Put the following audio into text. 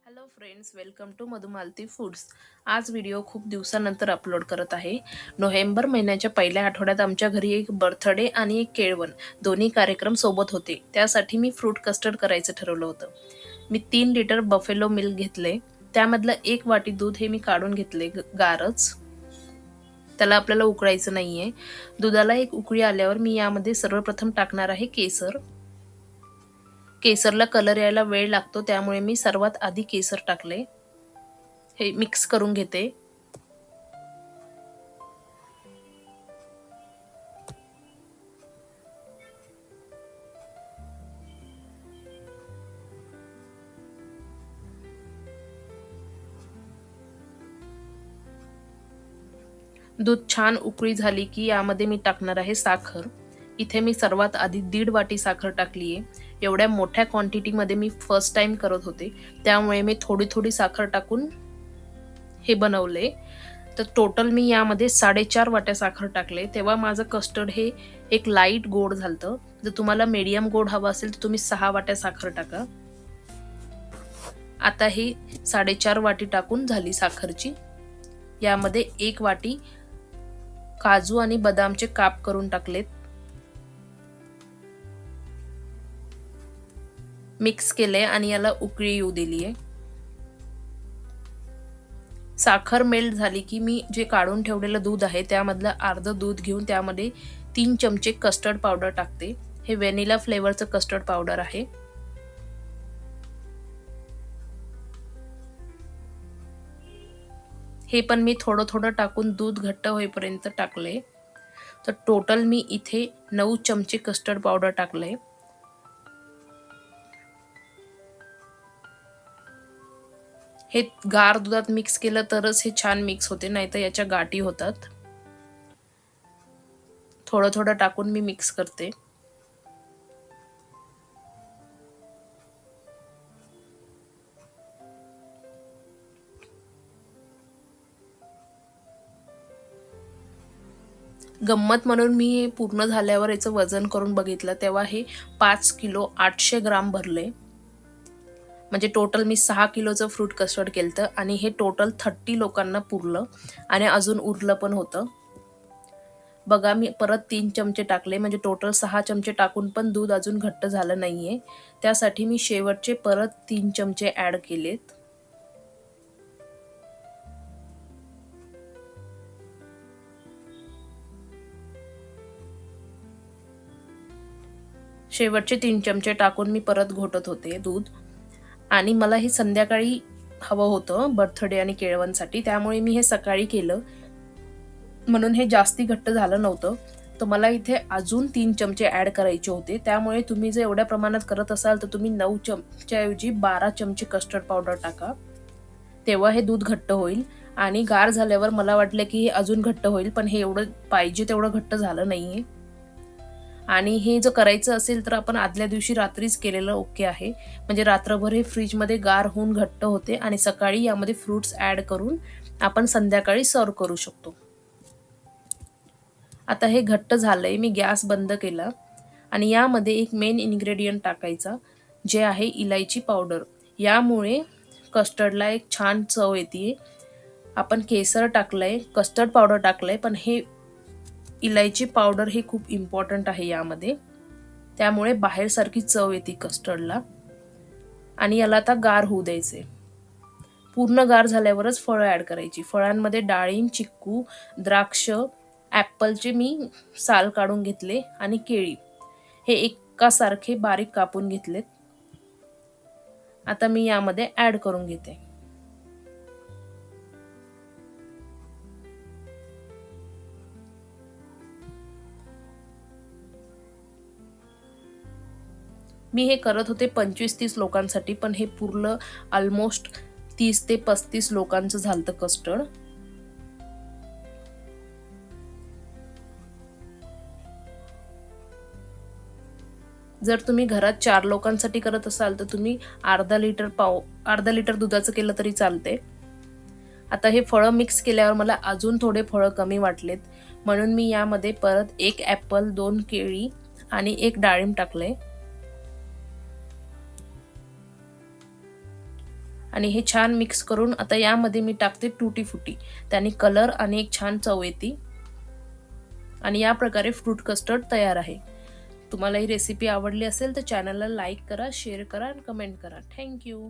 Hello friends, welcome to Madhumalati foods. आज video खूप दिवसानंतर अपलोड करत आहे. नोव्हेंबर महिन्याच्या पहिल्या आठवड्यात आमच्या घरी एक बर्थडे आणि एक केळवण दोन्ही कार्यक्रम सोबत होते. त्यासाठी मी फ्रूट कस्टर्ड करायचं ठरवलं होतं. मी 3 लिटर बफेलो मिल्क घेतले. त्यामधलं 1 वाटी दूध हे मी काढून घेतले गारच. त्याला आपल्याला उकळायचं नाहीये. दुधाला एक उकळी आल्यावर मी यामध्ये सर्वप्रथम टाकणार आहे केसर. केसरला कलर यायला वेळ लागतो, त्यामुळे मी सर्वात आधी केसर टाकले. हे मिक्स करून घेते. दूध छान उकळी झाली की यामध्ये मी टाकणार आहे साखर. इथे मी सर्वात आधी 1.5 वाटी साखर टाकली आहे. एवढ्या मोठ्या क्वांटिटीमध्ये मी फर्स्ट टाइम करत होते, त्यामुळे मी थोडी थोडी साखर टाकून हे बनवले. तर टोटल मी यामध्ये 4.5 वाट्या साखर टाकले. तेव्हा माझं कस्टर्ड हे एक लाईट गोड झालतं. जर तुम्हाला मीडियम गोड हवं असेल तर तुम्ही 6 वाट्या साखर टाका. आता ही 4.5 वाटी टाकून झाली साखरची. यामध्ये 1 वाटी काजू आणि बदामचे काप करून टाकलेत. मिक्स केले आणि याला उकळी येऊ दिली आहे. साखर मेल्ट झाली की मी जे काढून ठेवलेलं दूध आहे त्यामधलं अर्धं दूध घेऊन त्यामध्ये 3 चमचे कस्टर्ड पावडर टाकते. हे व्हॅनिला फ्लेवरचं कस्टर्ड पावडर आहे. हे पण मी थोडं थोडं टाकून दूध घट्ट होईपर्यंत टाकले. तर टोटल मी इथे 9 चमचे कस्टर्ड पावडर टाकले. हे गार दुधात मिक्स केलं तरच हे छान मिक्स होते, नाहीतर याच्या गाठी होतात. थोडं थोडं टाकून मी मिक्स करते. गंमत म्हणून मी हे पूर्ण झाल्यावर याचं वजन करून बघितलं, तेव्हा हे 5 किलो 800 ग्राम भरले. म्हणजे टोटल मी 6 किलोचं फ्रूट कस्टर्ड केलं आणि हे टोटल 30 लोकांना पुरलं आणि अजून उरलं पण होतं. बघा, मी परत 3 चमचे टाकले, म्हणजे टोटल 6 चमचे टाकून पण दूध अजून घट्ट झालं नाहीये. त्यासाठी मी शेवटचे परत 3 चमचे ॲड केलेत. शेवटचे 3 चमचे टाकून मी परत घोटत होते दूध. आणि मला हे संध्याकाळी हवं होतं बर्थडे आणि केळवणसाठी, त्यामुळे मी हे सकाळी केलं, म्हणून हे जास्ती घट्ट झालं नव्हतं. तर मला इथे अजून 3 चमचे ॲड करायचे होते. त्यामुळे तुम्ही जर एवढ्या प्रमाणात करत असाल तर तुम्ही 9 चमच्याऐवजी 12 चमचे कस्टर्ड पावडर टाका. तेव्हा हे दूध घट्ट होईल. आणि गार झाल्यावर मला वाटलं की हे अजून घट्ट होईल, पण हे एवढं पाहिजे तेवढं घट्ट झालं नाहीये. आणि हे जर करायचं असेल तर आपण आदल्या दिवशी रात्रीच केलेलं ओके आहे. म्हणजे रात्रभर हे फ्रीजमध्ये गार होऊन घट्ट होते आणि सकाळी यामध्ये फ्रूट्स ॲड करून आपण संध्याकाळी सर्व करू शकतो. आता हे घट्ट झालंय. मी गॅस बंद केला आणि यामध्ये एक मेन इन्ग्रेडियंट टाकायचा, जे आहे इलायची पावडर. यामुळे कस्टर्डला एक छान चव येते. आपण केसर टाकलंय, कस्टर्ड पावडर टाकलंय, पण हे इलायची पावडर हे खूप इम्पॉर्टंट आहे यामध्ये. त्यामुळे बाहेरसारखी चव येते कस्टर्डला. आणि याला आता गार होऊ द्यायचे. पूर्ण गार झाल्यावरच फळं ॲड करायची. फळांमध्ये डाळिंब, चिक्कू, द्राक्ष, ॲपलचे मी साल काढून घेतले आणि केळी हे एकासारखे बारीक कापून घेतलेत. आता मी यामध्ये ॲड करून घेते. मी हे करत होते 25-30 लोकांसाठी, पण हे पूर्ण ऑलमोस्ट 30 ते 35 लोकांचं झालतं कस्टर्ड. जर तुम्ही घरात 4 लोकांसाठी करत असाल तर तुम्ही अर्धा लिटर दुधाचं केलं तरी चालते. आता हे फळं मिक्स केल्यावर मला अजून थोडे फळं कमी वाटलेत, म्हणून मी यामध्ये परत 1 ॲपल, 2 केळी आणि 1 डाळिंब टाकले. आणि हे छान मिक्स करून आता यामध्ये मी टाकते टूटी फ्रुटी. त्याने कलर आणि एक छान चव येते. आणि या प्रकारे फ्रूट कस्टर्ड तयार आहे. तुम्हाला ही रेसिपी आवडली असेल तर चॅनलला लाईक करा, शेअर करा आणि कमेंट करा. Thank you.